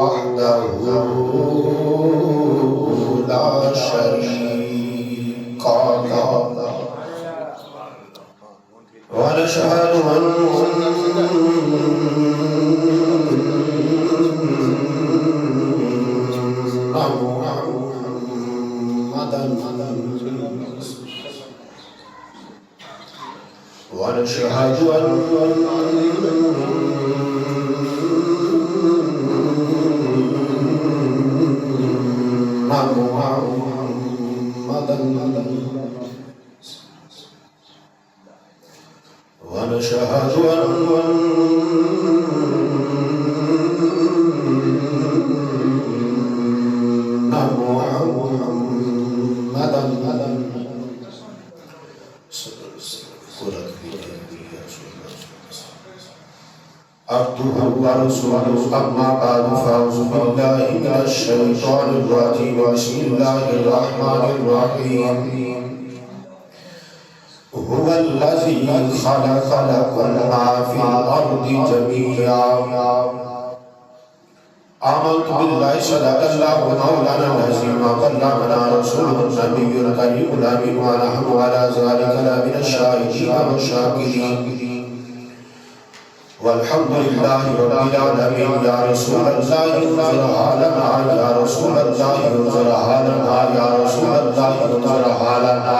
وحده لا شريك له ونشهد أن ونشهد أن عبده ورسوله أما بعد فأعوذ بالله من الشيطان الرجيم بسم الله الرحمن الرحيم هو الذي خلق لكم ما في الأرض جميعا آمنت بالله صدق الله مولانا العظيم وبلغنا رسوله النبي الكريم الأمين ونحن على ذلك لمن الشاهدين والشاكرين والحمد لله رب العالمين يا رسول الله انظر حالنا يا رسول الله انظر حالنا يا رسول الله انظر حالنا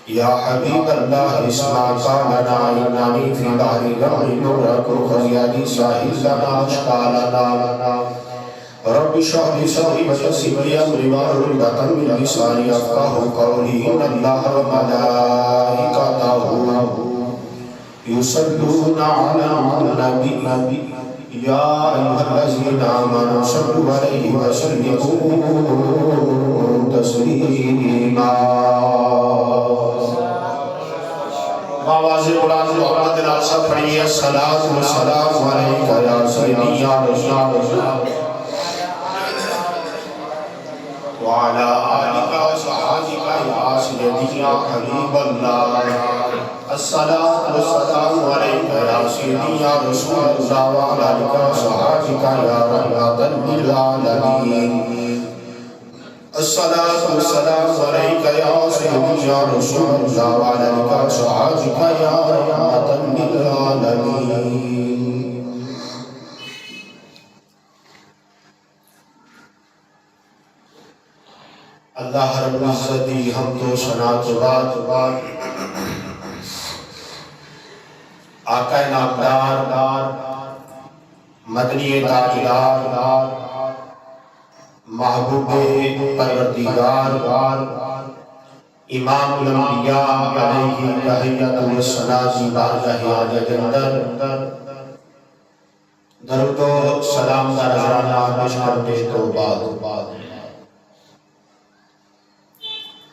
يا حبيب الله اسمع قالنا إنني في بحر غم نورك خزياني ساحل لنا أشكالنا رب اشرح لي صدري ويسر لي أمري واحلل عقدة من لساني يفقهوا قولي إن الله وملائكته يصلون على النبي يا أيها الذين آمنوا صلوا عليه وسلموا تسليما آواز بلند محمد ناصر پڑھیے الصلاۃ والسلام علیک یا سیدی یا رسول اللہ وعلى آلك وصحبك يا سيدي يا حبيب الله الصلاة والسلام عليك يا سيدي يا رسول الله وعلى آلك وصحبك يا رحمة للعالمين الصلاة والسلام عليك يا سيدي يا رسول الله وعلى آلك وصحبك يا رحمة للعالمين اللہ رب العزت دی حمد و ثنا کے بعد آقا نامدار مدنی تاجدار محبوب پروردگار امام الانبیاء علیہ تحیت الثنا کی بارگاہ حاجت اندر درود و سلام کا نذرانہ پیش کرنے کے بعد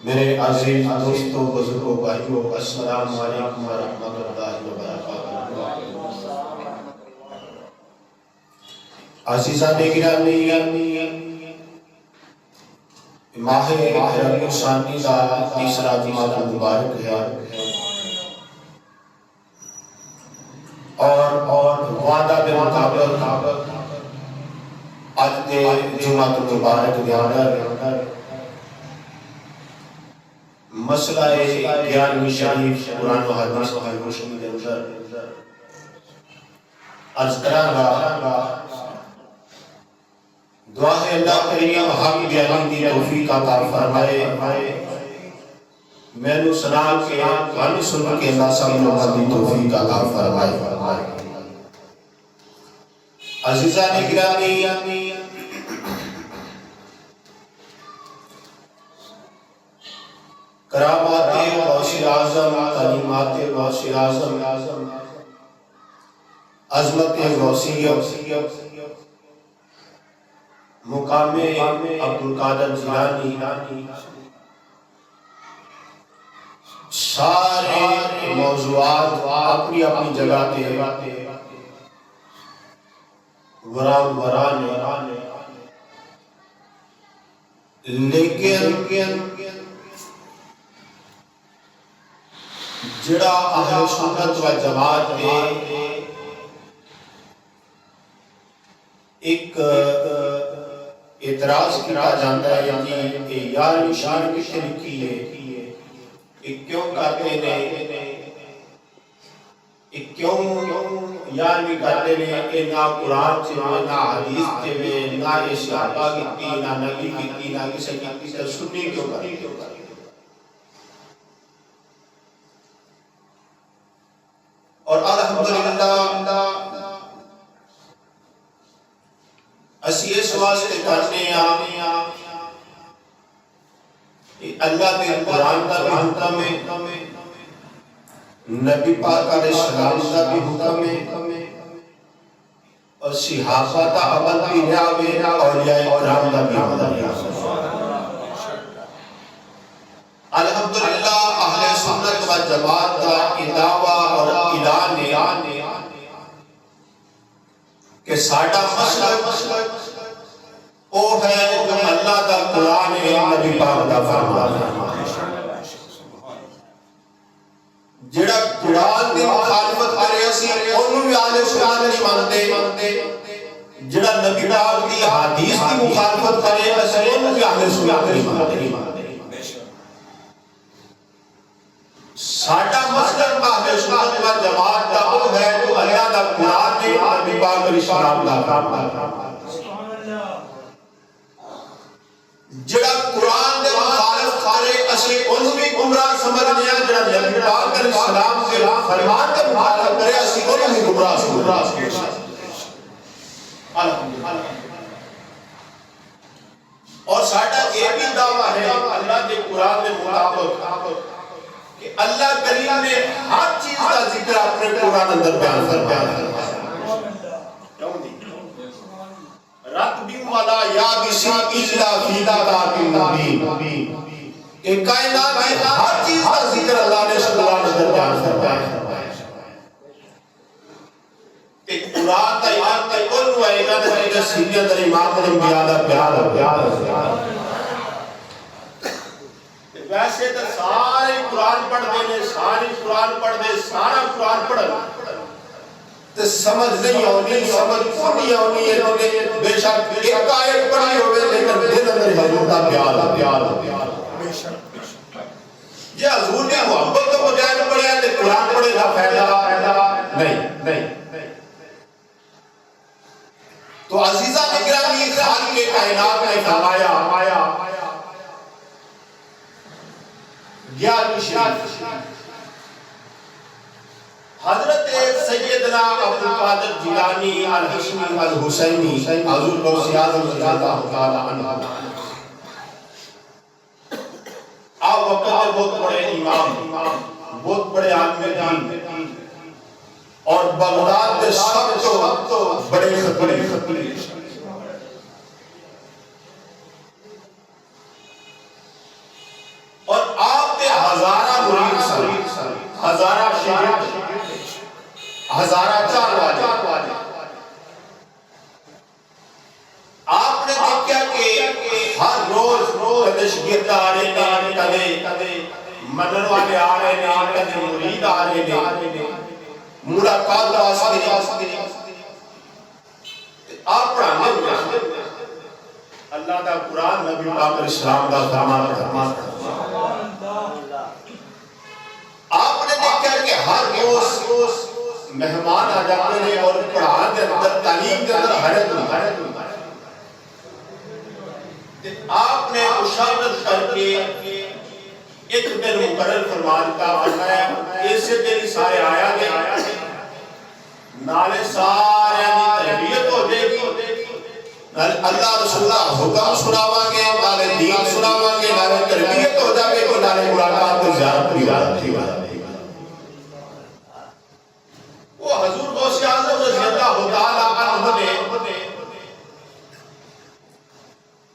میرے عزیز دوستوں بزرگوں بھائیوں السلام علیکم ورحمۃ اللہ وبرکاتہ عزیزان گرامی ماہ ربیع الثانی کا تیسرا جمعہ مبارک ہے اور وعدہ کے مطابق آج کے جمعہ مبارک کے اندر مسئلہ گیارہویں شریف قرآن و حدیث کی روشنی کے اندر عرض کروں گا دعا ہے اللہ کریم حق بیان کی توفیق عطا فرمائے میں نے سنا کہ گانے سن کے اللہ سب لوگوں کی توفیق عطا فرمائے عزیزان گرامی کرامات غوث اعظم تعلیمات غوث اعظم عظمت غوثیت مقام عبدالقادر جیلانی سارے موضوعات اپنی اپنی جگہ تے وران لیکن جڑا اہل سنت و جماعت نے ایک اعتراض کیا جاتا ہے کہ یار شان کس نے لکھی ہے، کیوں کہتے ہیں کیوں یار بھی کہتے ہیں کہ نہ قرآن سے نہ حدیث سے نہ یہ صحابہ کی نہ نبی کی نہ کسی کی سنی کیوں کرتے اور الحمدللہ اسی اس واسطے کرنے اللہ کے قرآن کا بھی حکم ہے، نبی پاک علیہ السلام کا بھی حکم ہے اور صحابہ کا عمل بھی ہے، اولیاء کرام کا بھی عمل ہے۔ الحمدللہ اہل سنت و جماعت کا دعویٰ اور اعلان ہے کہ ساڈا مسلک وہ ہے جو اللہ کا قرآن ہے، نبی پاک کا فرمان ہے۔ جڑا قرآن دی مخالفت کرے اسی اونوں بھی اہل سنت نہیں مانتے، جڑا نبی پاک دی حدیث دی مخالفت کرے اسی اونوں بھی اہل سنت نہیں مانتے۔ ساڈا مسلک اہل سنت و جماعت کا وہ ہے جو اللہ کا قرآن ہے، نبی پاک علیہ السلام کا فرمان ہے۔ جڑا قرآن دے مخالف کرے اسی اونوں بھی گمراہ سمجھنے ہیں، جڑا نبی پاک علیہ السلام کے فرمان کے مخالف کرے اسی اونوں بھی گمراہ سمجھنے ہیں۔ اور ساڈا یہ بھی دعویٰ ہے اللہ کے قرآن کے مطابق کہ اللہ کریم نے ہر چیز کا ذکر اپنے قرآن اندر بیان کرتا ہے۔ رَتْبٍ وَلَا يَابِسٍ إِلَّا فِي كِتَابٍ مُبِينٍ، کہ کائنات کی ہر چیز کا ذکر اللہ نے قرآن اندر بیان کرتا ہے۔ کہ قرآن کا ایمان کا کل ہوئے گا کہ سیدھے در امام الانبیاء دا پیار ویسے تو سارے قرآن پڑھ دے، ساری قرآن پڑھ دے، سارا قرآن پڑھ تو سمجھ نہیں ہونی، سمجھ نہیں ہونی ہے، بے شک ایک آیت پڑھی ہوئے لیکن دل اندر حضور کا پیار یہ حضور نے محبت کو بجائے پڑھے ہیں تو قرآن پڑھے نہ فائدہ نہیں۔ تو عزیزہ نگرامی خالق کے کائنات نے فرمایا حضرت سیدنا عبدالقادر جیلانی الحشمی الحسینی حضور غوث اعظم رضی اللہ تعالی عنہ آپ وقت بہت بڑے امام، بہت بڑے عالم دین اور بغداد کے سب تو بڑے خطیب، اور آپ کے ہزارہ مرید سن، ہزارہ شاگرد، ہزارہ چار والے۔ آپ نے دیکھا کہ ہر روز کدے شاگرد آ رہے ہیں، کدے منن والے آ رہے ہیں، کدے مرید آ رہے ہیں، ملاقات واسطے آپ پڑھانے اللہ کا قرآن نبی پاک علیہ السلام کا فرمان۔ آپ نے دیکھا کہ ہر روز مہمان آ جاتے ہیں اور پڑھان کے اندر، تعلیم کے اندر حیرت آپ نے مشاورت کر کے ایک دن مقرر فرما دیتا، اس سے تیری سارے آیا گئے نالے سارے تربیت ہو جائے گی، اللہ رسول حکم سناوا گے، نالے دین سناوا گے، نالے تربیت ہو جائے گی، نالے ملاقات کو زیارت کی بات تھی۔ وہ حضور غوث اعظم رضی اللہ تعالی عنہ نے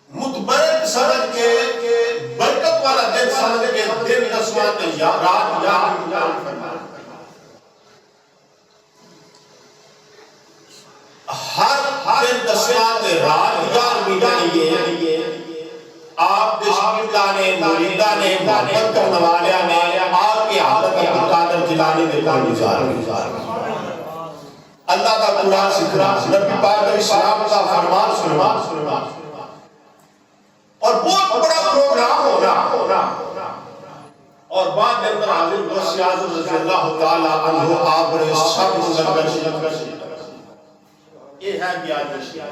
متبرک سمجھ کے برکت والا دن سمجھ کے دن نسوات رات یاد فرمایا۔ ہر دن دسوات رات یاد ملائیے آپ دشمنانے مریدانے محبت کرنے والیاں نے آپ کی حالت عبدالقادر جیلانی نے کوئی گزار۔ اللہ کا قرآن سکھنا، نبی پاک علیہ السلام کا فرمان سننا، اور بہت بڑا پروگرام ہونا، اور بعد اندر حاضر غوث اعظم رضی اللہ تعالیٰ عنہ آپ نے سب مزنگش یہ ہے بیان نشیہ،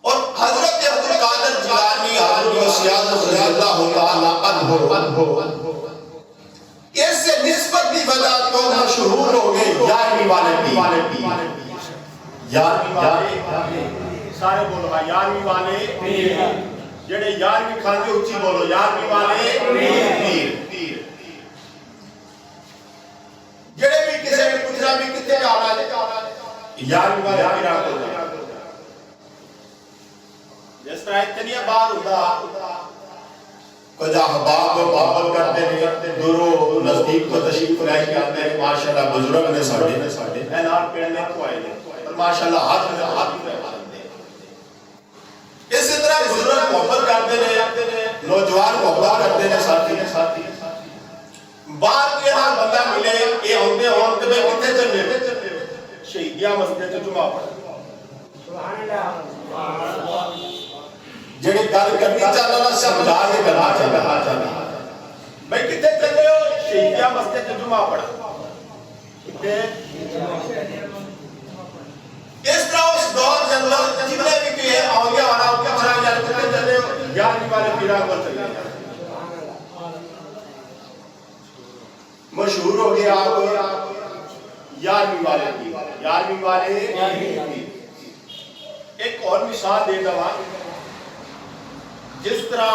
اور حضرت عبد القادر جیلانی حضرت غوث اعظم رضی اللہ تعالیٰ عنہ اس سے نسبت کی وجہ تو مشہور ہو گئے یارویں والے پیر، یارویں والے سارے بولو یارویں والے جڑے یارویں کھاندے اچھی بولو یارویں والے پیر، جڑے بھی کسی بھی پوچھنا بھی کتنے جانا ہے یارویں والے پیر آپ کو جس طرح اتنی بار ہوتا کجا احباب بابل کرتے ہیں دورو نزدیک کو تشریف لے کے آتے ہیں، ماشاءاللہ بزرگ نے ساڑھے اعلان پڑھنے کو آئے ہیں، ماشاءاللہ ہاتھ میں اسی طرح بزرگ محبت کرتے ہیں، نوجوان محبت کرتے ہیں ساتھی بعد کے نام بندہ ملے یہ ہوندے ہوندے میں کتنے چلے شہیدیاں مسجد سے جمعہ پڑھا سبحان اللہ جڑے گل کرنی چاہنا سمجھا کے کرنا چاہنا میں کتنے چلے ہو شہیدیاں مسجد سے جمعہ پڑھا اس طرح اس دور جنرل جتنے بھی کہ آگے آنا ہو کیا چھایا جانے کتنے چلے ہو یارویں والے پیران پر چلے مشہور ہو گیا آپ یارویں والے پیر، یارویں والے پیر۔ ایک اور مثال دے گا جس طرح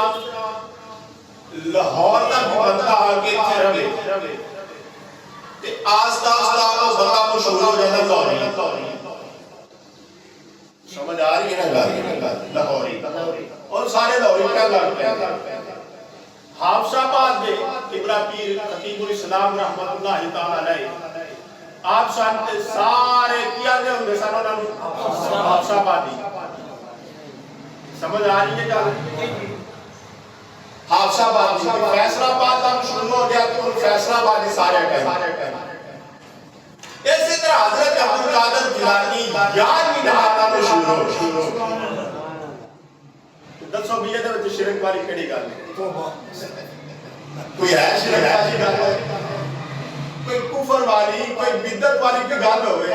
لاہور کا بندہ آگے رہے آستا آستا وہ بندہ مشہور ہو جاتا لاہوری، سمجھ آ رہی ہے نا لاہوری، اور سارے لاہوری کیا کرتے ہیں حافظ آباد میں قبلہ پیر خطیب الاسلام رحمت اللہ تعالی علیہ آپ سانتے سارے کیا گئے ہوں گے سانوں حافظ آبادی سمجھ آ رہی ہے کیا حافظ آبادی فیصل آباد کا شروع ہو گیا تو فیصل آبادی سارے کہیں اسی طرح حضرت عبد القادر جیلانی یارویں دہاتا میں شروع ہو دسو بھی یہ تو شرک والی کڑی گل کوئی ہے شرک والی گل کوئی کفر والی کوئی بدعت والی کی گل ہوئے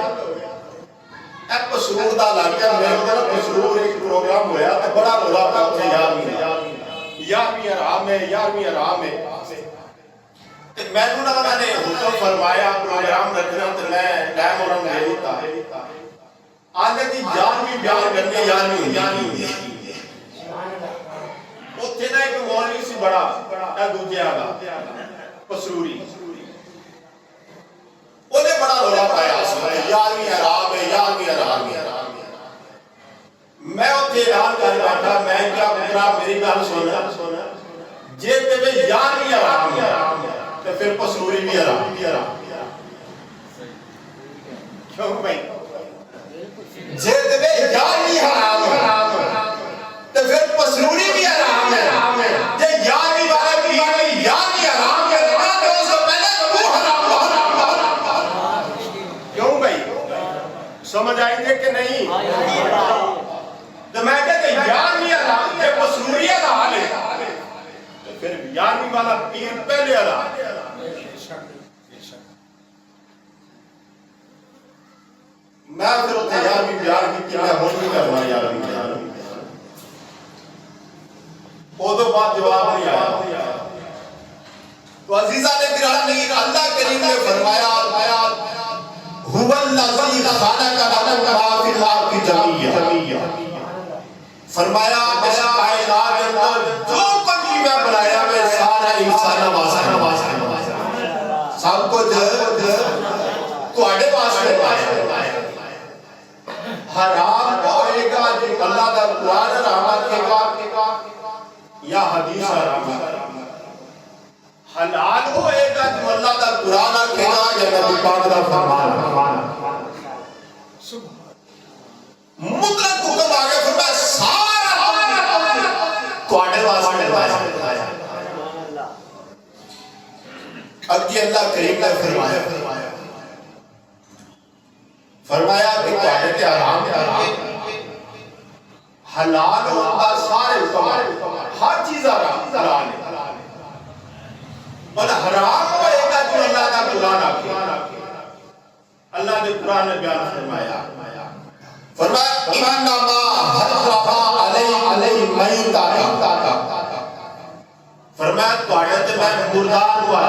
ایک مسرور دا لگ گیا میرے ادھر مسرور ایک پروگرام ہویا تو بڑا رولا پہ اتنے یارویں حرام ہے یارویں حرام ہے میں نے حکم فرمایا پروگرام رکھنا تو میں ٹائم اور ہم لے ہوتا آگے دی یارویں بیان کرنے یارویں اتنے نا ایک مولوی سی بڑا دوجے آگا مسروری انہیں بڑا رولا پایا یارویں حرام ہے یارویں حرام ہے میں اتنے اعلان کر بیٹھا میں کیا پترا میری گل سونا جے تے یارویں حرام ہے تو پھر پسروری بھی حرام کیوں بھائی جے تے یارویں حرام ہے تو پھر پسروری بھی حرام ہے جے یارویں والا بھی یارویں حرام ہے تو اس سے پہلے وہ حرام کیوں بھائی سمجھ آئی تھے کہ نہیں تو میں کہتے یارویں حرام ہے پسروری حرام ہے تو پھر یارویں والا پیر پہلے حرام میں پھر اتنے یارویں بیار کی میں ہوش نہیں کرنا یارویں وہ تو بات جواب نہیں آیا تو عزیزہ نے گرانا نہیں اللہ کریم نے فرمایا هو الذی خلق لكم ما فی الارض جميعا فرمایا اس کائنات کے اندر جو کچھ بھی میں بنایا میں سارا انسان واسطے سب کچھ تواڈے واسطے بنایا حرام ہوئے گا جی اللہ کا قرآن حرام رکھے گا یا حدیث حرام حلال ہوئے گا جو اللہ کا قرآن رکھے گا یا نبی پاک کا فرمان مطلق حکم آگے فرمایا سارا تواڈے واسطے بنایا اب یہ اللہ کریم نے فرمایا فرمایا کہ تواڈے تے حرام حلال ہوتا سارے ہر چیز حلال ہے اور حرام ہوئے گا جو اللہ کا قرآن آکے اللہ نے قرآن نے بیان فرمایا انما حرم علی میتہ فرمایا تواڈے تے میں مردار ہوا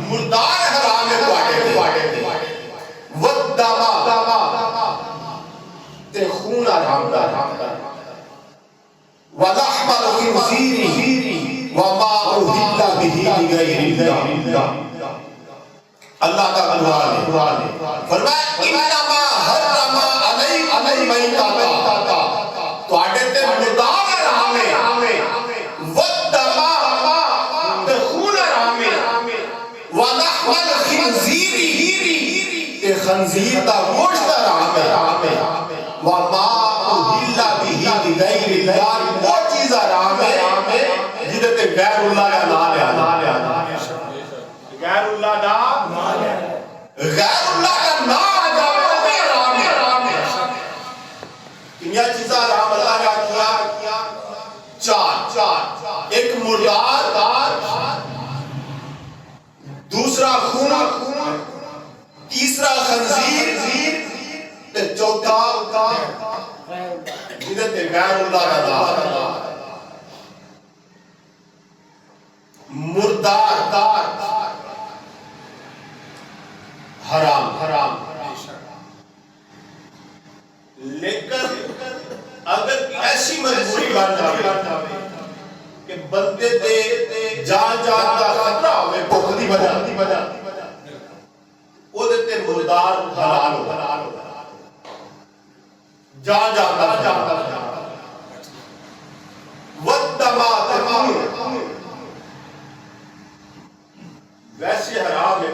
مردار حرام ہے تواڈے تے والدم تے خون حرام دا ولحم الخنزیر وما اہل به لغیر اللہ اللہ کا قرآن ہے فرمایا انما حرم علی میتہ تواڈے تے مردار حرام ہے والدم تے خون حرام ہے ولحم الخنزیر تے خنزیر دا گوشت حرام ہے وما اہل به لغیر اللہ وہ چیز حرام ہے جدے تے غیر اللہ کا نام ہے غیر اللہ دا غیر اللہ کا نام آ جائے حرام ہے کنیا چیزاں حرام اللہ کا کیا چار ایک مردار دوسرا خون تیسرا خنزیر چوتھا جدے تے غیر اللہ کا نام مردار حرام لیکن اگر ایسی مجبوری بن جائے کہ بندے تے جان کا خطرہ ہوئے بھوک دی وجہ او دے تے مردار حلال ہو جان والدم ویسے حرام ہے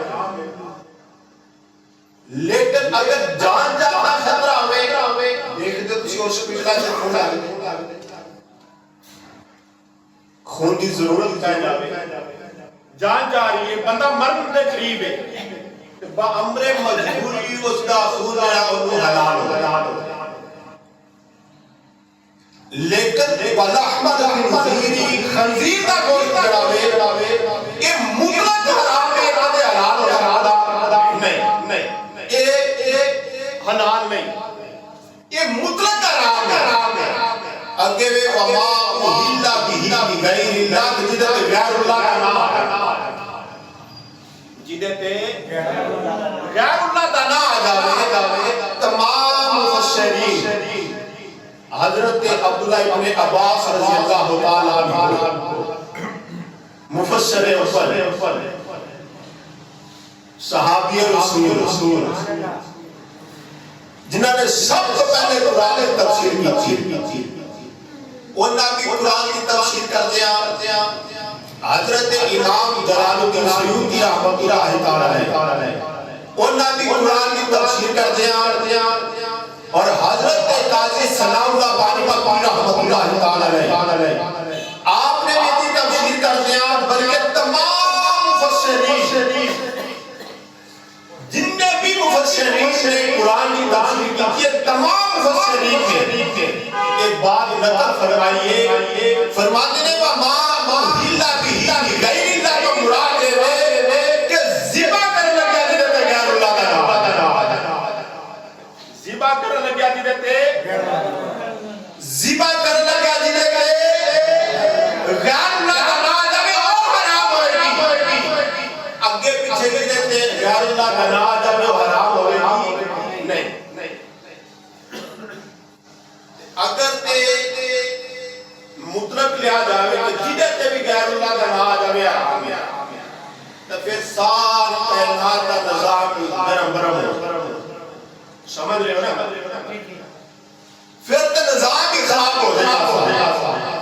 لیکن اگر جان کا خطرہ ہوئے دیکھتے تسی ہاسپٹل سے خون آ خون کی ضرورت ہے جان جا رہی ہے بندہ مرنے کے قریب ہے بامر مجبوری اس کا خون حلال ہو لیکن ولحم الخنزیر خنزیر کا گوشت جڑاوے یہ مطلق حرام ہے حلال ہو نہیں حلال نہیں یہ مطلق حرام ہے اگے وے وما اہل به لغیر اللہ جدے تے غیر اللہ کا نام ہے جدے تے غیر اللہ کا نام آ جاوے تمام مفسرین حضرت عبداللہ ابن عباس رضی اللہ تعالی عنہ مفسر اول صحابی رسول جنہوں نے سب سے پہلے قرآن کی تفسیر کی تھی انہوں بھی قرآن کی تفسیر کر دیا حضرت امام جلال الدین سیوطی رحمۃ اللہ تعالی انہوں بھی قرآن کی تفسیر کر دیا اور حضرت قاضی ثناء اللہ بانی رحمۃ اللہ تعالی آپ نے بھی تفسیر کر دیا بلکہ تمام مفسرین جن نے بھی مفسرین نے قرآن کی تفسیر کی ہے تمام مفسرین کے ایک بات نقل فرمائیے فرماتے ہیں وما اہل به لغیر اللہ کو مراد ہے کہ ذبح کرنے لگا جدے تے غیر اللہ کا نام ذبح کرنے لگا جدے تے ذبح کرنے لگا جدے تے غیر اللہ کا نام جاوے او حرام ہوئے گی اگے پیچھے جدے تے غیر اللہ کا نام جاوے او حرام ہوئے گی نہیں اگر تے مطلق لیا جاوے کہ جدے تے بھی غیر اللہ کا نام جاوے حرام ہے تو پھر سارا کائنات کا نظام نرم برم ہو سمجھ رہے ہو نا پھر تو نظام بھی خراب ہو جائے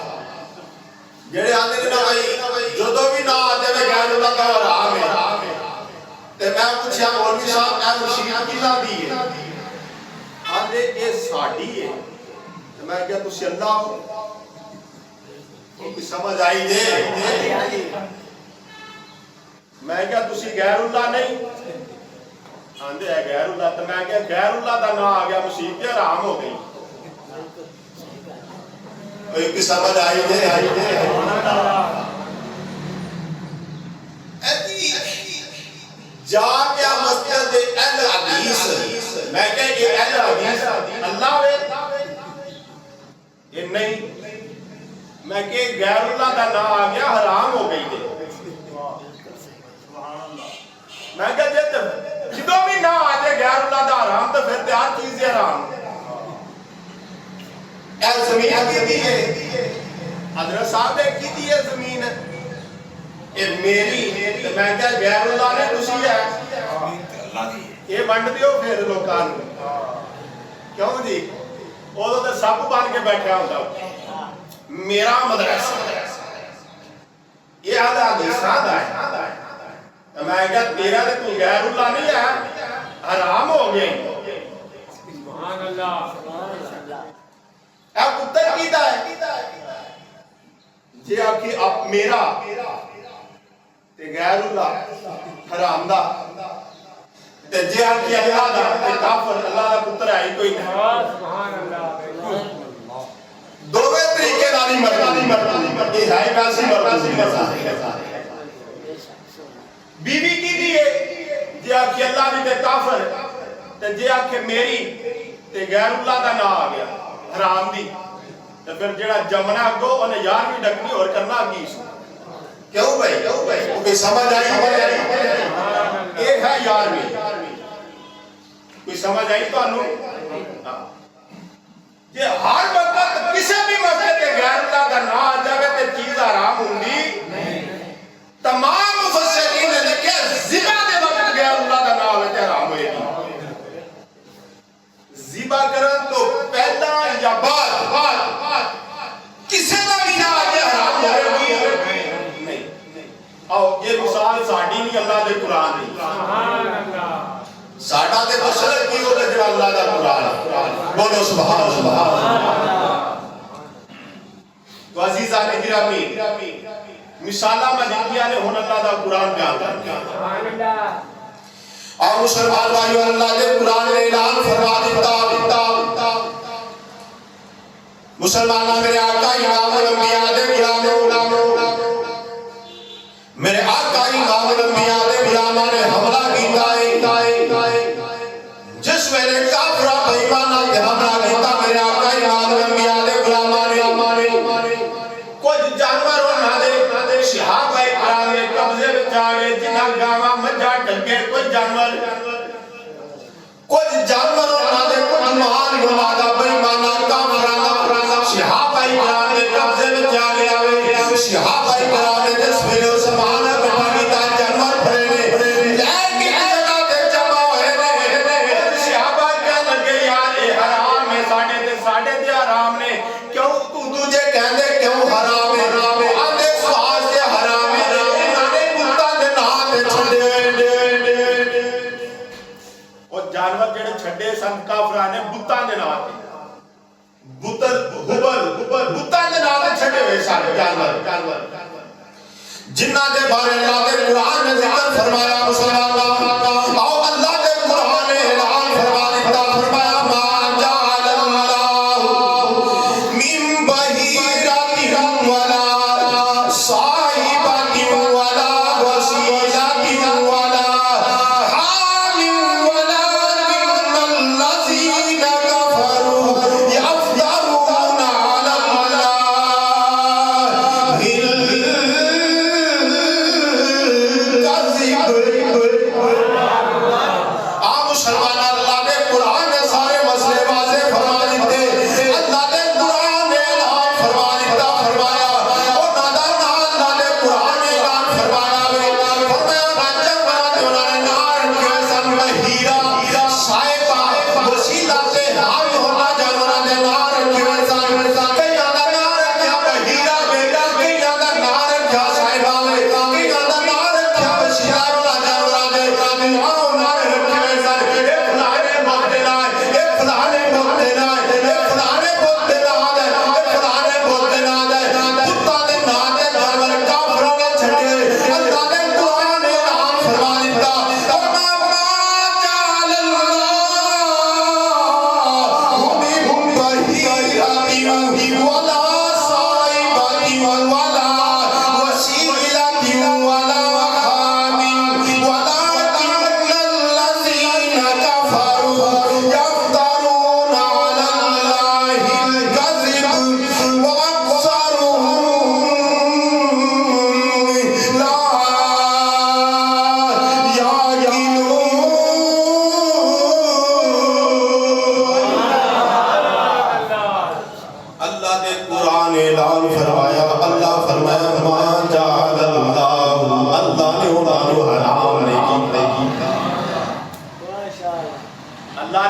جڑے آتے ہیں نا بھائی جدو بھی نہ آتے ہیں غیر اللہ کا حرام ہے تو میں پوچھا مولوی صاحب اے مشین کیلا دی ہے آدھے اے ساڈی ہے تو میں کہا تسی اللہ ہو کوئی سمجھ آئی دے میں کہا تسی غیر اللہ نہیں آندے ہے غیر اللہ، تو میں کہا غیر اللہ دا نام آ گیا مصیبت حرام ہو گئی. ایک سمجھ آئی دے جا کیا مسجد اہل حدیث، میں کہ یہ اہل حدیث اللہ وے یہ نہیں، میں کہ غیر اللہ دا نام آ گیا حرام ہو گئی دے. میں کہ جدو بھی نہ آ جائے غیر اللہ دا حرام تو پھر ہر چیز حرام. اے زمین کی دیئے حضرت صاحب نے کی دی ہے زمین یہ میری، میں کہا غیر اللہ نے خوشی ہے یہ ونڈ دیو پھر لوکاں نوں. کیوں جی وہ تو سب بن کے بیٹھا ہوتا میرا مدرسہ یہ آدھا حدیثاں دا ہے. میں کہا تیرا تو کوئی غیر اللہ نہیں ہے حرام ہو گئے. سبحان اللہ. اے پتر کیتا ہے جی آکھی اب میرا تے غیر اللہ حرام دا تے جی آکھی اللہ دا تے کافر اللہ دا پتر ہے کوئی نہیں. سبحان اللہ. دوویں طریقے داری مرضی یہ ہے ویسی مرضی. بی بی کی دیئے جی آکھی اللہ دی تے کافر تے جی آکھی میری تے غیر اللہ دا نہ آ گیا حرام دی تو پھر جڑا جمنا گو انہیں یار بھی ڈکنی اور کرنا کی سو. کیوں بھائی کوئی سمجھ آئی ایک ہے یار بھی کوئی سمجھ آئی تو انہوں یہ ہر وقت کسی بھی مسئلے کے غیر اللہ کا نہ آ جائے تے چیز حرام ہوں گی. تمام مفسرین نے لکھا زبا دے وقت غیر اللہ کا نہ آوے تے حرام ہوئے گی. زبا کرن تو پہلا یا بعد کسی کا بھی نہ آجے حرام ہوئے گی نہیں. آؤ یہ مثال ساڑھی نہیں اللہ دے قرآن نہیں. ساڑھا دے مسئلہ کی ہو رہے جو اللہ دا قرآن. بولو سبحان سبحان. تو عزیزہ نے گرامی مثالہ میں لکھیا نے ہون اللہ دا قرآن بیان کر. اور مسلمان بھائیو اللہ دے قرآن نے اعلان فرما دیتا مسلمانہ میرے آقا امام الانبیاء دے غلام میرے آقا امام الانبیاء دے غلاماں نے حملہ کیتا ہے جس میرے کافرہ بےایمانہ تے حملہ کیتا میرے آقا امام الانبیاء دے غلاماں نے کچھ جانور ہونا دے صحابہ کرام نے قبضے وچ آ گئے جنہاں گاواں مجھا ٹنگے کچھ جانور ہونا دے کچھ مال ہونا دا بےایمانہ کافرہ صحابہ کرام نے قبضے وچ آ گیا صحابہ کرام نے جس ویلے عثمان بٹھا کیتا جانور پھڑے نے لیکن جگہ تے جمع ہوئے نے صحابہ کہنے لگے یار اے حرام ہے ساڑھے تے حرام نے کیوں تو تجھے کہندے کیوں حرام ہے آندے سواس سے حرام ہے انہاں نے کتا دے نام تے چھڈے اور جانور جڑے چھڈے سن کافراں نے بتاں دے نام تے بتر بتاں دے نام تے چھڈے ہوئے سن جانور جنہ دے بارے اللہ دے قرآن نے ذکر فرمایا مسلمان آؤ اللہ دے قرآن نے اعلان فرما دیتا فرمایا ما جعل اللہ من بحیرۃ ولا صاحبۃ ولا وسیلۃ ولا حام ولکن الذین کفروا یفترون علی اللہ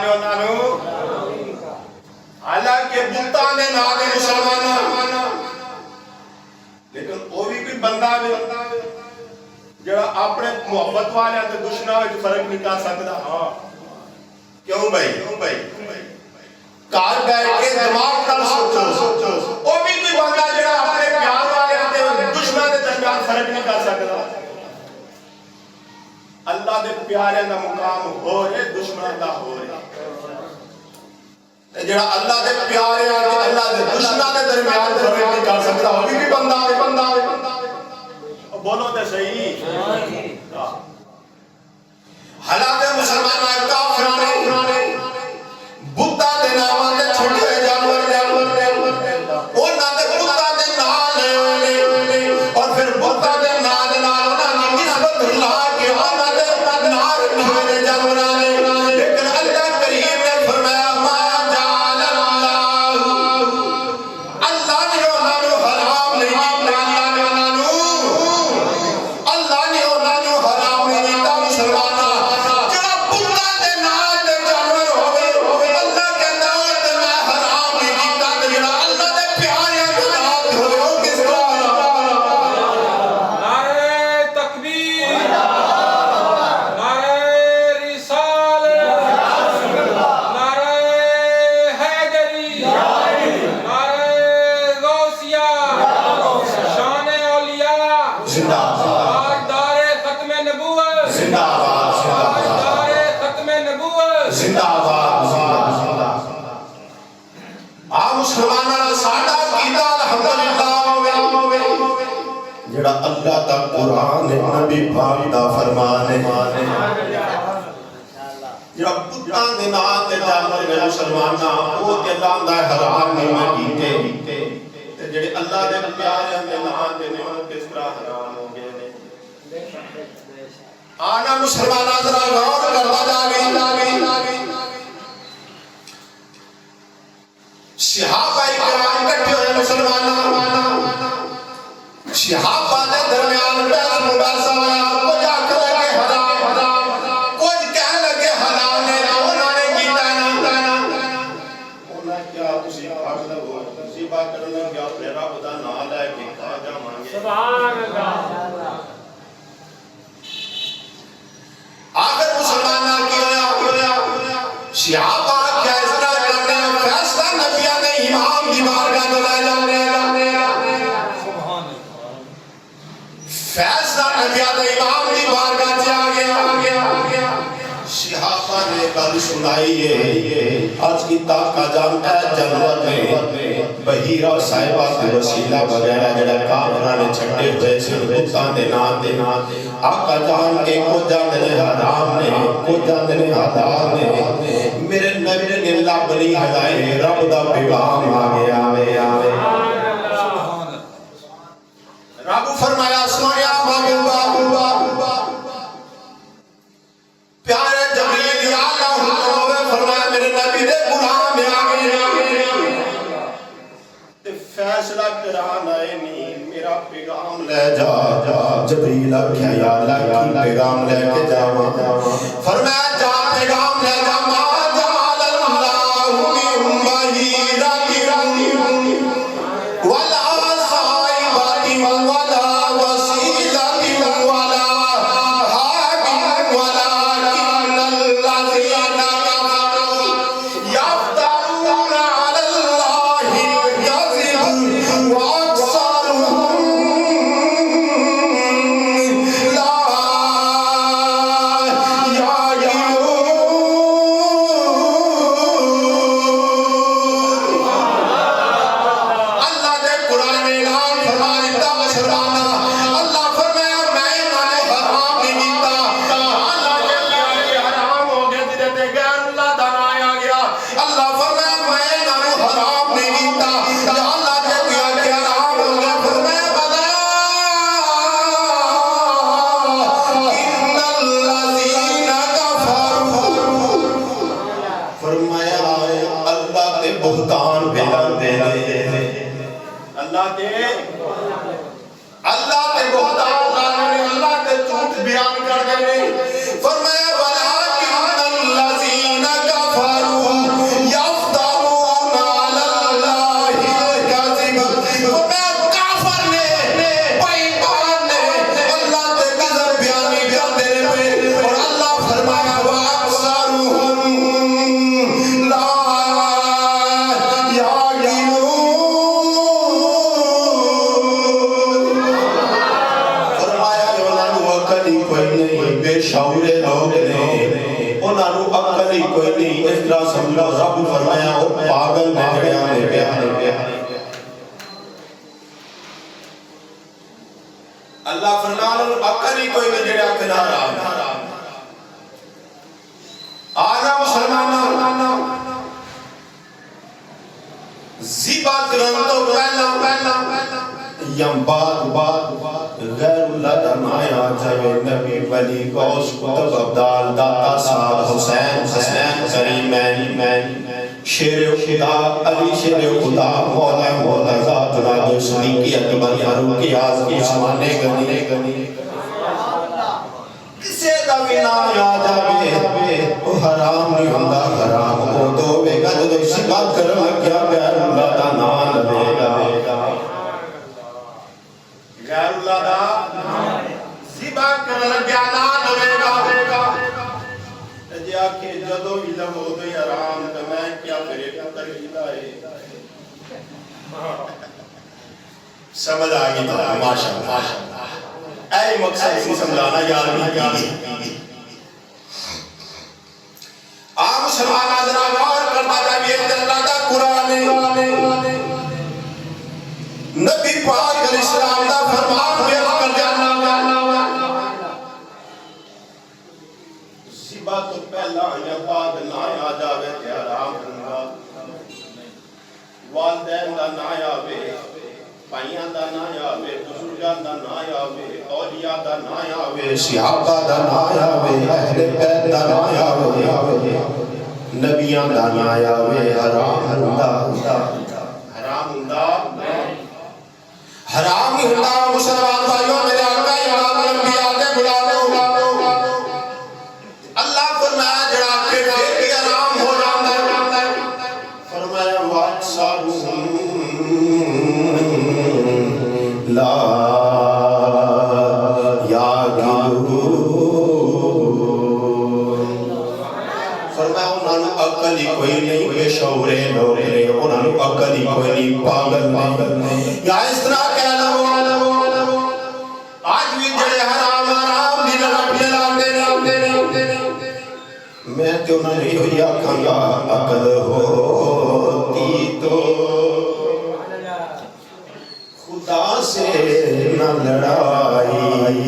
نے انہاں نو حالانکہ بتاں دے نال مسلمان لیکن وہ بھی کوئی بندہ وے جڑا اپنے محبت والے تے دشمناں وچ فرق نہیں کر سکدا کیوں بھائی کار بیٹھ کے دماغ نال سوچو وہ بھی کوئی بندہ جڑا اپنے پیار والے تے دشمناں دے درمیان فرق نہیں کر سکدا اللہ دے پیارے دا مقام ہو رہے دشمناں دا ہو رہے جڑا اللہ دے پیارے تے اللہ دے دشمناں دے درمیان فرق نہیں کر سکدا وہ بھی بندہ بولو تے صحیح حالات مسلمان کافرانے بُتّا دے نام تے چھوٹے جانور انہاں دے بُتّا دے نال اور پھر بُتّا دے نال انہاں نے نسبت لا کے انہاں دے نال کھڑے جانوراں نے لیکن اللہ کریم نے فرمایا ما جعل اللہ نے انہاں نو حرام نہیں کیتا اللہ نے انہاں نو حرام نہیں کیتا مسلماناں جڑا بُتّا دے نال دے جانور ہوے اللہ کہندا ہے تے میں حرام نہیں کیتا تے جڑا اللہ دے پیاریاں دے نال ہوے او کس طرح نعرہ تکبیر نعرہ رسالت نعرہ حیدری نعرہ غوثیہ شان اولیاء زندہ تاجدار ختم نبوت زندہ تاجدار ختم نبوت زندہ مسلماناں ساڈا عقیدہ الحمدللہ جڑا اللہ دا قرآن ہے نبی پاک دا فرمان ہے جڑا بتاں دے نال تے جانور نے مسلماناں او تے اللہ دا حرام نہیں کیتے تے جڑے اللہ دے پیارے دے نال دے نے کس طرح حرام ہو گئے نے آنا مسلماناں ذرا غور کرتا جاوے صحابہ کرام اکٹھے ہوئے مسلماناں صحابہ دے درمیان بحث مباحثہ ہویا کچھ آکھ لگے حرام کچھ کہہ لگے حلال ہے انہوں نے کیتا ہے انہوں کیا تسی آکھ لگو تسی بات کرنے کیا پھیرا خدا نہ لے کے کھا جا مانگے سبحان اللہ آخر مسلمانہ کی ہویا صحابہ کیا اس طرح کرنے فیصلہ نبیہ نے امام دی بارگاہ میں لے جانے فیصلہ نبیہ نے امام دی بارگاہ سے آگیا صحابہ نے کل سنائی ہے آج کی تاکہ جان اے جانور میں بحیرہ صاحبہ کے وسیلہ وغیرہ جڑا کافرہ نے چھٹے ہوئے سے بتاں دے نام آقا جان کے کو جاندنے حرام نے کو جاندنے حلال نے میرے نبی نے لب نہیں ہدائے رب دا پیغام آگے رب فرمایا سنایا محبوبہ پیارے جبریل یا اللہ فرمایا میرے نبی دے غلام آگے فیصلہ کران آئے نہیں میرا پیغام لے جا جبریل کیا یا اللہ کی پیغام لے کے جاواں فرمایا جا پیغام لے جا ما جعل اللہ من بحیرۃ ولا صائبۃ ولا وسیلۃ ولا حام ولکن الذین کفروا یفترون علی اللہ الکذب واکثرهم لا لوگ نے انہاں نو عقل ہی کوئی نہیں اس طرح سمجھو رب فرمایا او پاگل نے جڑا لے گیا اللہ فرمایا عقل ہی کوئی نہیں جڑا کنارہ آنا مسلمانوں زیبا کرن تو پہلا یم بعد غیر اللہ دا نایا جائے نبی ولی غوث قطب عبدال داتا صاحب حسین کریمین شیر خدا علی شیر خدا مولا ذات راج صدیقی اکبر فاروق اعظم عثمان غنی کسے دا بھی نایا جائے وہ حرام نہیں ہوندا حرام ہو دو بے گا جو شکار کرن لگیا غیر اللہ دا نام لے گا غیر اللہ دا زبا کرن لگیا نام لے گا جی آکھے جدو علم ہو دو حرام تو میں کیا کرے پتر ہیلا ہے سمجھ آگی تو ماشاءاللہ اے مقصد سے سمجھانا یار بھی عام مسلمان حضرات غور کرنا چاہیے اللہ کا قرآن نبی پاک علیہ السلام کا فرمان بیان کر جانا زبا تو پہلا یا بعد نہ آ جاوے تے حرام ہوگا والدین دا نہ آوے بھائیاں دا نہ آوے بزرگاں دا نہ آوے اولیاء دا نہ آوے صحابہ دا نہ آوے اہل بیت دا نہ آوے نبیاں دا نہ آوے حرام ہوندا حرام ہی ہوندا مسلمان بھائیوں میرے آقا امام الانبیاء دے غلام اللہ فرمایا جڑا کہ پھر بھی حرام ہو جاندا ہے فرمایا وَأَنْصَارُهُمْ لا فرمایا انہاں نو عقل ہی کوئی نہیں بے شعور لوگ نے انہاں نو عقل ہی کوئی نہیں پاگل نہیں یا اس طرح کہہ لو آج بھی جڑے حرام دی لپٹے لاندے میں تے انہاں نہیں ہوئی آکھاں گا عقل ہوتی تو خدا سے نہ لڑائی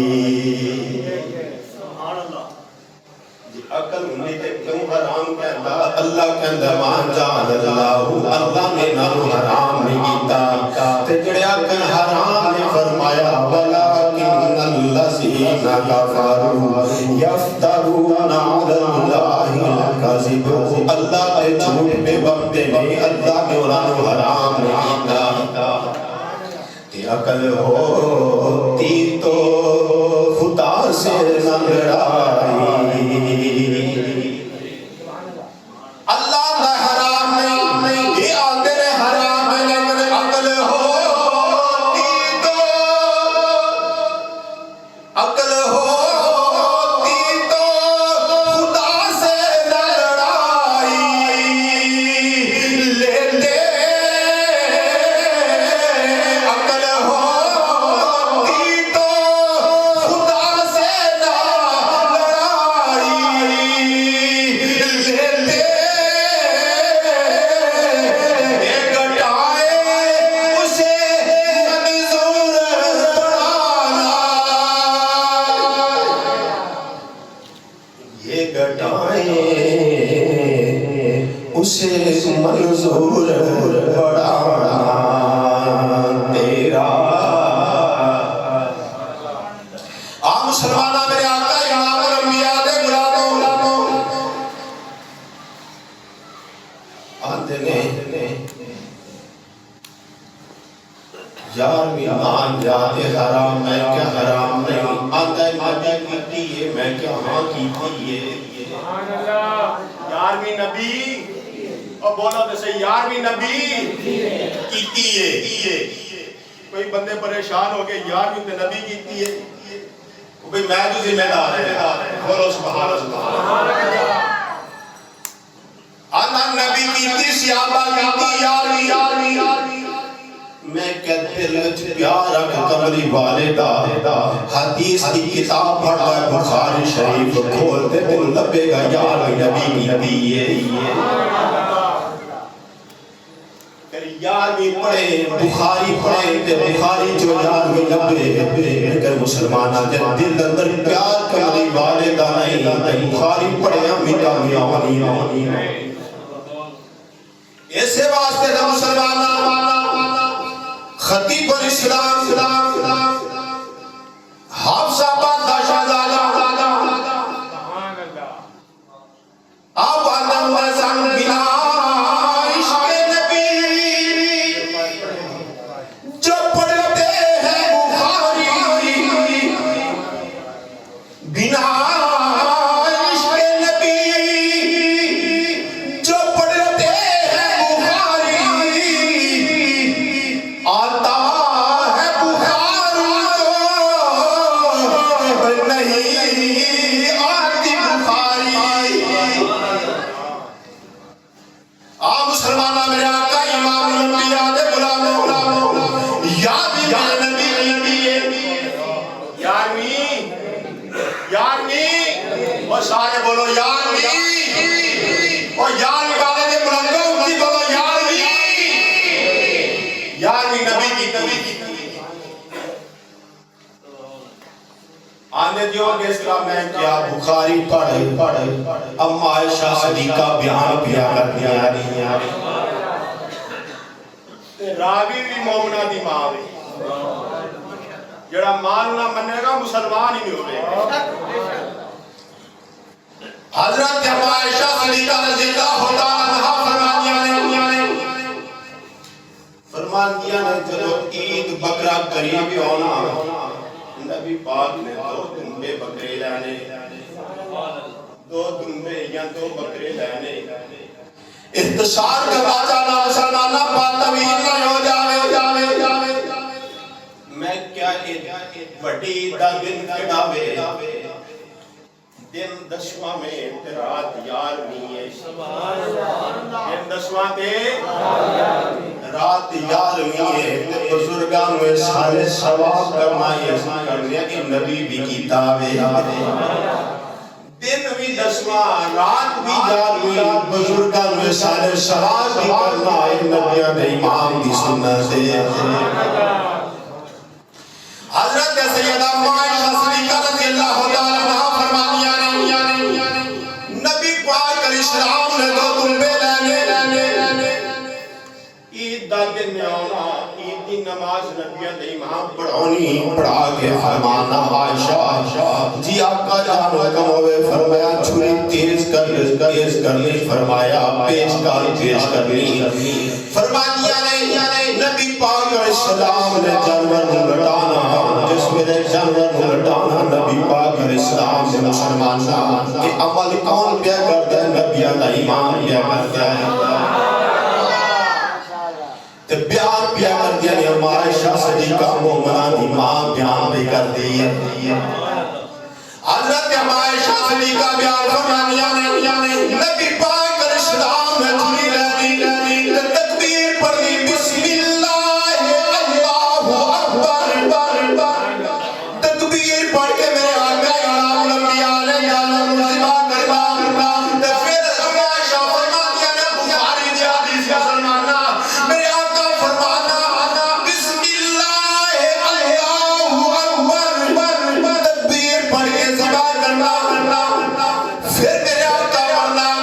عقل نہیں تے کیوں حرام کہندا اللہ کہندا مان جان اللہ نے نہ حرام نہیں کیتا تے جڑے عقل حرام نے فرمایا ولکن الذین کفروا یفترون علی اللہ الکذب اللہ تے جھوٹ پہ بکتے نہیں اللہ نے انہاں نو حرام نہیں کیتا تے عقل ہوتی تو خدا سے نہ لڑائی اللہ نہ حرام نہیں یہ آندے نے حرام ہے لیکن عقل ہوتی تو خدا سے نہ لڑائی لیتے عقل ہوتی تو خدا سے نہ لڑائی لیتے گٹائے اسے منظور بڑھانا یہ گٹائے اسے منظور بڑھانا تیرا عام مسلمانہ میرے آقا امام الانبیاء دے غلاموں آندے نے یار بھی مان جاتے حرام میں کیا حرام نہیں آندہ ماجہ کیتی ہے میں کیا ہاں کیتی ہے یارویں نبی اور بولا تو صحیح یارویں نبی کیتی ہے کوئی بندے پریشان ہو گئے یارویں تے نبی کیتی ہے وہ بھئی میں تو ذمہ دار ہے بولو سبحان اللہ آنا نبی کیتی صحابہ کیتی یارویں میں کہتے دل وچ پیار رکھ کملی والے دا حدیث دی کتاب پڑھ لے بخاری شریف کھول دے دل لبے گا یار نبی نبی یارویں پڑھے بخاری پڑھے تے بخاری جو یارویں لبے اگر مسلمانہ دے دل اندر پیار کملی والے دا نہیں بخاری پڑھے امیدہ میاوانی ایسے واسطے دا مسلمانہ خطیب الاسلام حافظ آباد دا شہزادہ آپ آدم وزن بنا سارے بولو یارویں اور یارویں والے دے بلندوں کی بولو یارویں نبی کی آنے دیو کہ اسلام میں کیا بخاری پڑھے اما عائشہ صدیقہ بیان پیا کر دیا راوی بھی مومنہ دی ماں بھی جڑا مان نہ منے گا مسلمان ہی نہیں ہوئے حضرت عائشہ صدیقہ رضی اللہ تعالیٰ عنہ فرماندیاں نے جدو عید بکرا قریب ہونا نبی پاک نے دو دنبے بکرے لینے دو دنبے یا دو بکرے لینے اختصار کا باچانا مسلمانہ بات طویل نہ ہو جاوے میں کیا بڑی دا دن کڑاوے دن دشواں میں رات یارویں ہے دن دشواں تے رات یارویں ہے بزرگان میں سارے ثواب کرمائے کرنے کی نبی بھی کتاب ہے دن بھی دشواں رات بھی یارویں بزرگان میں سارے ثواب کرمائے نبیان امام بھی سنت ہے حضرت سیدہ عائشہ صدیقہ رضی اللہ تعالیٰ عنہ فرمانیاں نبی پاک علیہ السلام نے دو دنبے لینے عید دا دن آنا عید دی نماز نبیان دے امام پڑھا کے فرمانا عائشہ جی آقا جان حکم ہوئے فرمایا چھری تیز کرنی فرمایا پیش کرنی فرمانیاں نبی پاک علیہ السلام نے جانور لٹانا جس میں نے جانور لٹانا نبی پاک علیہ السلام نے مسلمان کہ عمل کون پیا کرتا ہے نبیان دا امام پیا کرتا ہے تے بیان پیا کر دیا نے ہمارے شاہ صدیقہ مومنان امام بیان بھی کر دیا حضرت ہمارے شاہ صدیقہ بیان فرمانیاں نبی پاک علیہ السلام نے چھری لینی تکبیر پڑھنی بسم اللہ اللہ اکبر تکبیر پڑھ کے میرے آقا امام الانبیاء علیہ السلام کرنا تے پھر ہمارے شاہ فرمانیاں نے بخاری دی حدیث مسلمانہ میرے آقا فرمانا بسم اللہ اللہ اکبر تکبیر پڑھ کے ذبح کرنا پھر میرے آقا فرمانا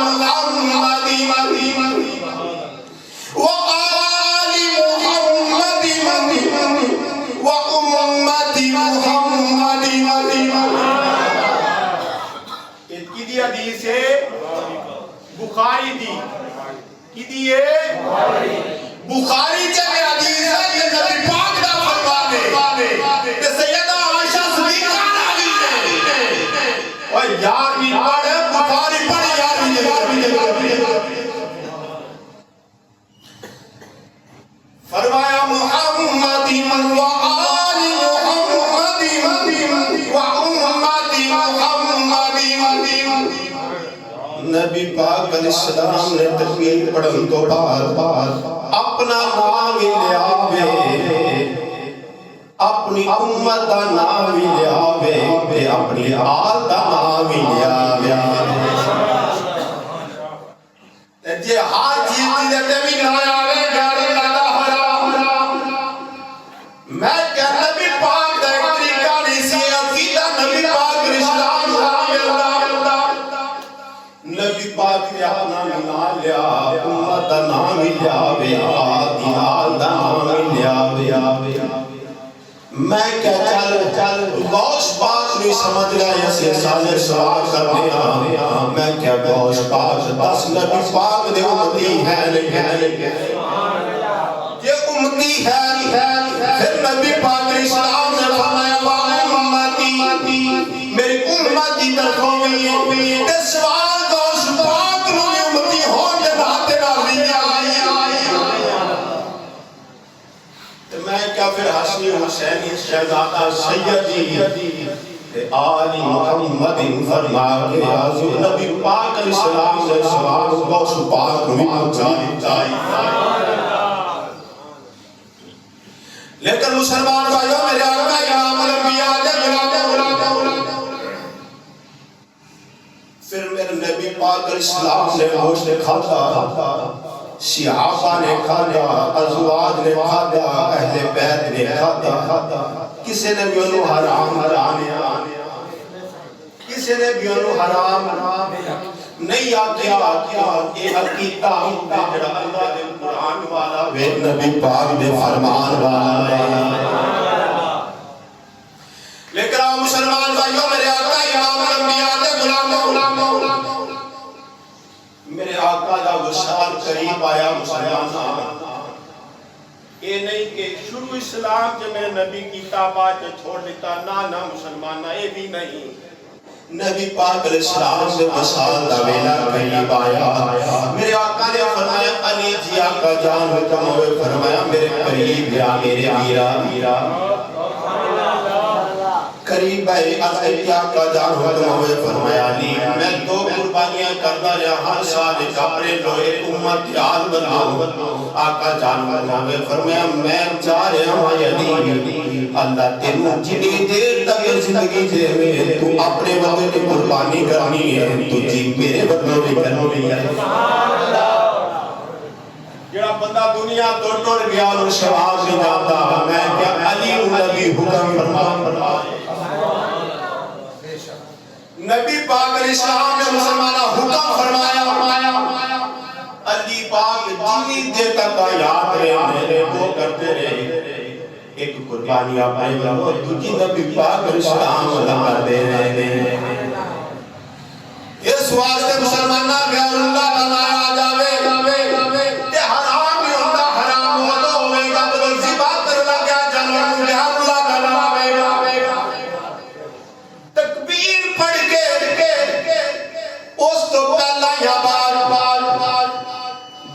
حدیث ہے بخاری دی کی دیئے بخاری چلے حدیث ہے یہ نبی پاک دا فرمانے کہ سیدہ عائشہ صدیقہ راوی ہے اور یارویں پڑھ بخاری پڑھ یارویں فرمایا محمد من وآل محمد وأمت محمد نبی پاک علیہ السلام نے تکبیر پڑھن تو بعد اپنا نام لے آوے اپنی امت دا نام بھی لیاوے تے اپنی آل دا نام بھی لیاوے جے ہر چیز دی تے بھی نہ آوے غیر اللہ دا حرام میں کہ نبی پاک دا ایک طریقہ نہیں سی عقیدہ نبی پاک اسلام اللہ نبی پاک نے اپنا نام لیا امت دا نام بھی لیاوے آل دا نام بھی لیاوے میں کیا چل غوث پاک نہیں سمجھ رہا ایسے سالے سوال کرنے میں کیا غوث پاک دس نبی پاک دے امتی ہے یہ امتی ہے پھر نبی پاک اسلام نے فرمایا امتی میری امت کی طرف ہوئی تے سوال غوث پاک نو امتی ہون دے ناتے نال میں کیا پھر حسنی حسینی شہزادہ سیدی آل محمد فرما کے حضور نبی پاک علیہ السلام نے سوال غوث پاک بھی پہنچائی لیکن مسلمان بھائیوں میرے آقا امام الانبیاء دے غلام پھر میرے نبی پاک علیہ السلام نے گوشت کھاتا صحابہ نے کھاتا ازواج نے کھاتا اہل بیت نے کھاتا کسی نے بھی انہوں حرام کسی نے بھی انہوں حرام نہیں آکیا یہ عقیدہ جڑا اللہ دے قرآن والا وے نبی پاک دے فرمان والا لیکن آپ مسلمان بھائیوں میرے آقا امام الانبیاء دے غلام میرے آقا دا وصال قریب آیا مسلمان یہ نہیں کہ شروع اسلام جو میرے نبی کی تابعات چھوڑ دیتا نہ مسلمان یہ بھی نہیں نبی پاک علیہ السلام سے وصال دا ویلا قریب آیا میرے آقا نے فرمایا علی جی آقا جان حکم ہوئے فرمایا میرے قریب یا میرے میرا قریب ہے علی آقا جان حکم ہوئے فرمایا علی میں دو قربانیاں کرنا رہا ہر سال اپنے لوہے امت آل بناؤ آقا جان حکم ہوئے فرمایا میں چاہ رہا ہوں علی اللہ تینوں جنی دیر تک زندگی دے میں تو اپنے وقت کی قربانی کرنی ہے تو جی میرے بدلوں بھی کرنی ہے جڑا بندہ دنیا توڑ گیا اور شباب میں جاتا میں کیا علی نبی حکم فرما نبی پاک علیہ السلام نے مسلمانہ حکم فرمایا علی پاک جنی دیر تک یاد رہے وہ کرتے رہے ایک قربانی آپ آئے گا تجھی نبی پاک علیہ السلام اللہ دے رہے اس واسطے مسلمانہ غیر اللہ بنایا جاوے تے حرام بھی ہوتا حرام ہو تو ہوئے گا تو ذبح کر لگا جانور غیر اللہ بناوے گا تکبیر پڑھ کے اس تو پہلا یا بعد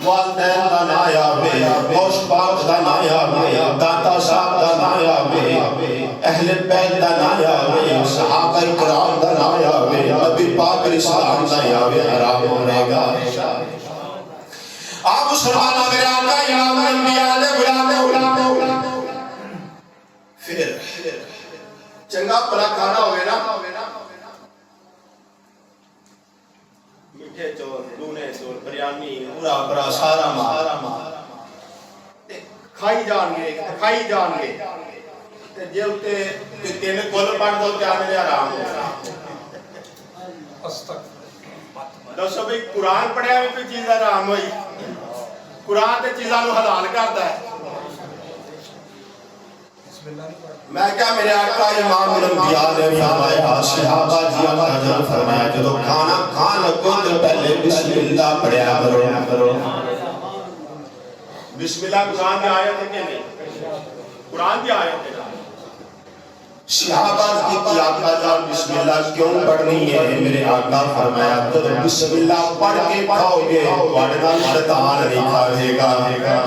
والدین دا نایا بے غوث پاک دا نایا بے داتا صاحب دا نایا بے اہل بیت دا نایا بے صحابہ اکرام دا نایا بے نبی پاک علیہ السلام دا نایا بے حرام ہونے گا آپ مسلمانہ میرے آقا امام الانبیاء دے غلام پھر چنگا پلا کھانا ہوئے نا میٹھے چور دونے چور بریانی پورا برا سارا مار کھائی جان گے تے جے اتے تین گل بن دو تے آنے آرام دسو بھئی قرآن پڑھیا میں کوئی چیز آرام ہوئی قرآن تے چیزاں نو حلال کرتا ہے میں کیا میرے آقا امام الانبیاء نے فرمایا صحابہ جی آقا فرمایا جدو کھانا کھان لگو تو پہلے بسم اللہ پڑھیا کرو بسم اللہ قرآن کی آیت ہے کہ نہیں قرآن کی آیت ہے صحابہ کی آقا جان بسم اللہ کیوں پڑھنی ہے میرے آقا فرمایا جب بسم اللہ پڑھ کے کھاؤ گے تواڈے نال شیطان نہیں کھاوے گا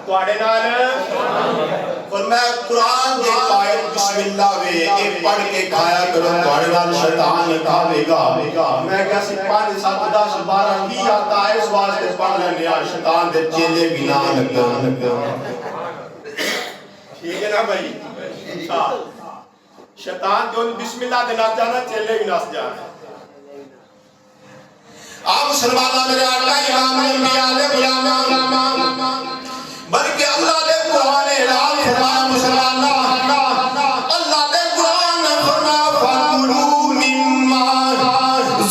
تواڈے نال فرمایا قرآن کی آیت بسم اللہ وے اے پڑھ کے کھایا کرو تواڈے نال شیطان نہیں کھاوے گا میں کہا سی 5 7 10 12 20 آتا ہے اس واسطے پڑھ لینے شیطان دے چیلے بھی نہ لگا ٹھیک ہے نا بھائی؟ ہاں شیطان جو بسم اللہ دے نس جانا چیلے بھی نس جانا. آپ مسلمانہ میرے آقا امام انبیاء دے غلام بلکہ اللہ دے قرآن اعلان فرمایا مسلمانہ اللہ دے قرآن نے فرمایا فَكُلُوا مِمَّا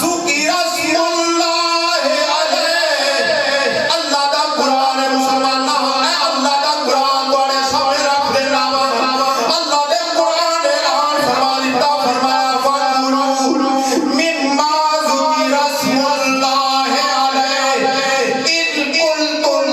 ذُكِرَ اسْمُ اللَّهِ عَلَيْهِ. اللہ دا قرآن ہے مسلمانہ اے اللہ دا قرآن توڑے سامنے رکھ دینا. اللہ دے قرآن اعلان فرما دیتا فرمایا فَكُلُوا مِمَّا ذُكِرَ اسْمُ اللَّهِ عَلَيْهِ إِذْ قُلْتُمْ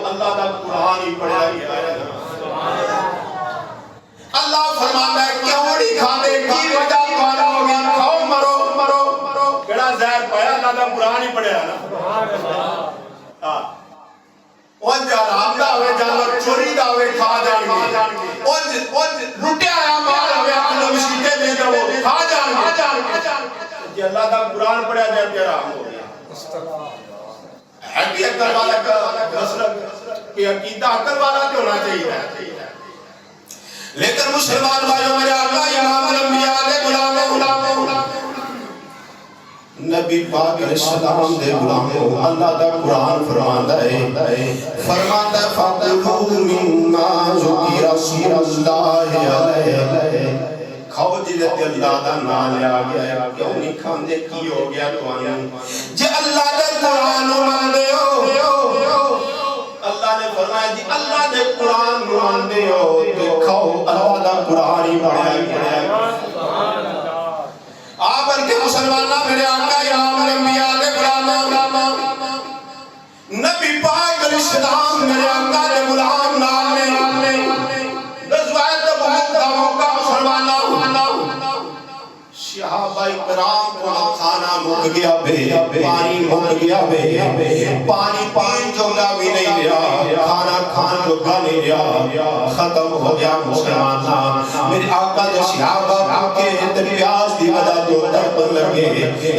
اللہ دا قرآن ہی پڑھا گیا ہے. اللہ فرماتا ہے کیوں نہیں کھاتے کی وجہ پانا ہوگی کھاؤ مرو کیڑا زہر پایا اللہ دا قرآن ہی پڑھیا نا. اونج آرام دا ہوئے جانور چوری دا ہوئے کھا جان گے. اونج لٹیا آیا مال ہوئے اپنے مسیطے دے دو کھا جان گے. جی اللہ دا قرآن پڑھیا جائے کہ آرام ہو گیا. ہے کہ عقل والا کا مسلک کہ عقیدہ عقل والا تو ہونا چاہیے. لیکن مسلمان بھائیوں میرے آقا امام الانبیاء دے غلام نبی پاک علیہ السلام دے غلام اللہ دا قرآن فرماندا ہے فَقُلُوا مِمَّا ذُكِرَ اسْمُ اللَّهِ عَلَيْهِ. کھاؤ جدت اللہ دا نام لیا گیا ہے کیوں نہیں کھاندے کی ہو گیا تو جے اللہ دے قرآن ماندے ہو اللہ نے فرمایا جی اللہ دے قرآن ماندے ہو تو کھاؤ اللہ دا قرآن ہی پڑھیا. آپ بلکہ مسلمانہ میرے آقا امام الانبیاء دے غلام نبی پاک علیہ السلام میرے آقا دے غلام نال نے غزوہ تبوک دا موقع مسلمانہ صحابہ کرام کو کھانا مک گیا بے پانی مک گیا بے پانی پین جوگا بھی نہیں رہا کھانا کھان جوگا نہیں رہا ختم ہو گیا مسلمانہ. میرے آقا جو صحابہ کے پیاس دی وجہ تو تڑپن لگے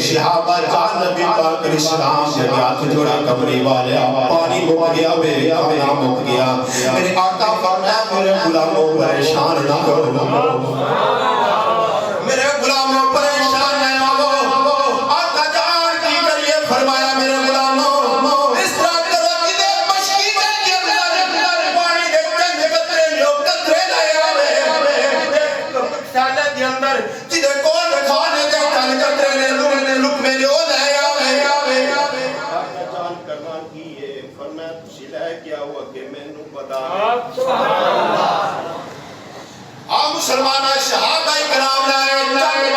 صحابہ جان نبی پاک علیہ السلام سے ہاتھ جوڑا کمری والے پانی مک گیا بے کھانا مک گیا. میرے آقا فرمایا میرے غلاموں پریشان نہ کرو میرے غلاموں پریشان نہ ہو. آقا جان کی کریے فرمایا میرے غلاموں اس طرح کرو کہ دے مشکیبے کے اندر پانی دے چند قطرے لو قطرے لے آوے سالے دے اندر جدے کون کھانے دے چند قطرے لے لک میں لو لے آوے. آقا جان کرنا کی ہے فرمایا تسی لے کیا ہوا کہ میں نو بتا آپ مسلمانہ صحابہ کرام لائے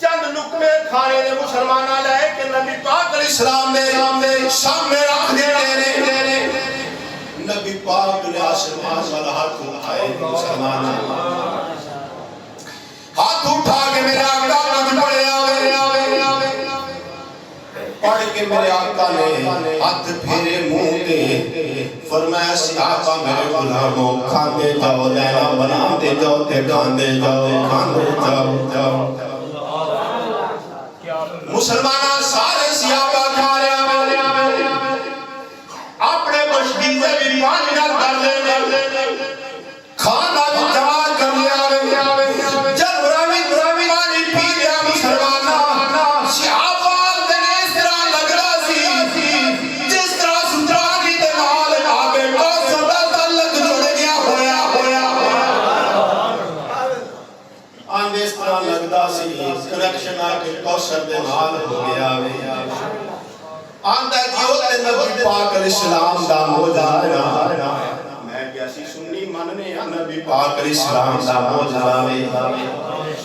چند لقمے کھانے دے مسلمانہ لائے کہ نبی پاک علیہ السلام دے سامنے رکھ دینے نبی پاک نے آسمان والا ہاتھ اٹھائے مسلمانہ ہاتھ اٹھا کے میرے آقا نبی پڑھے آوے پڑھ کے میرے آقا نے ہاتھ پھیرے منہ دے فرمایا صحابہ میرے غلاموں کھاندے جاؤ لینا بناتے جاؤ تے کھاندے جاؤ. مسلمانہ سارے صحابہ کھا رہے ہیں اپنے مشکیزے بھی پانی نہ کر لے کھانا بھی جمع کر لیا جب روی پانی پی لیا مسلمانہ صحابہ دنے اس طرح لگ رہا سی جس طرح سترانی دے نال آبے کو سبا تعلق جڑ گیا ہویا آندے اس طرح لگدا سی کنیکشن آکے کوثر دے نال ہو گیا آندہ جیوتے نبی پاک علیہ السلام دا موجزہ میں کیسی سنی مننے ہیں نبی پاک علیہ السلام دا موجزہ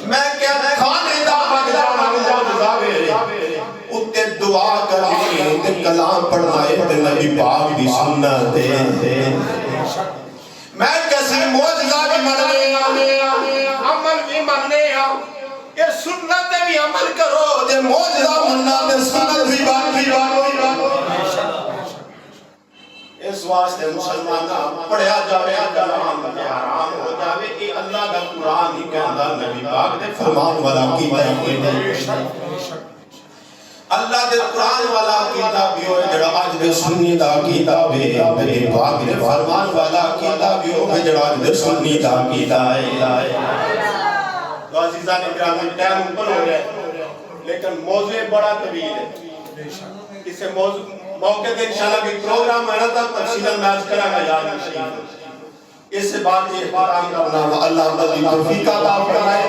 میں کیا کھانے دا موجزہ اتے دعا کرنی کلام پڑھنا ہے تے نبی پاک دی سنت ہے میں کسی معجزہ بھی مننے عمل بھی مننے یہ سنت بھی عمل کرو تے معجزہ مننا تے سنت بھی اس واسطے مسلمان پڑھیا جاوے کلام حرام ہو جاوے یہ اللہ دا قرآن ہی کہندا نبی پاک دے فرمان والا کیتا اللہ دے قرآن والا کتاب بھی ہوئے جڑا آج دے سنی دا کتاب ہے نبی پاک دے فرمان والا کتاب بھی ہوئے جڑا آج دے سنی دا کتاب ہے تو عزیزان اکرامی ٹائم اوپر ہو گئے لیکن موضوع بڑا طویل ہے اسے موقع دے انشاءاللہ بھی پروگرام ہے نا تب تفصیل انداز کرا گا یاد نشید اس سے بات یہ احترام کرنا اللہ علیہ توفیق عطا فرمائے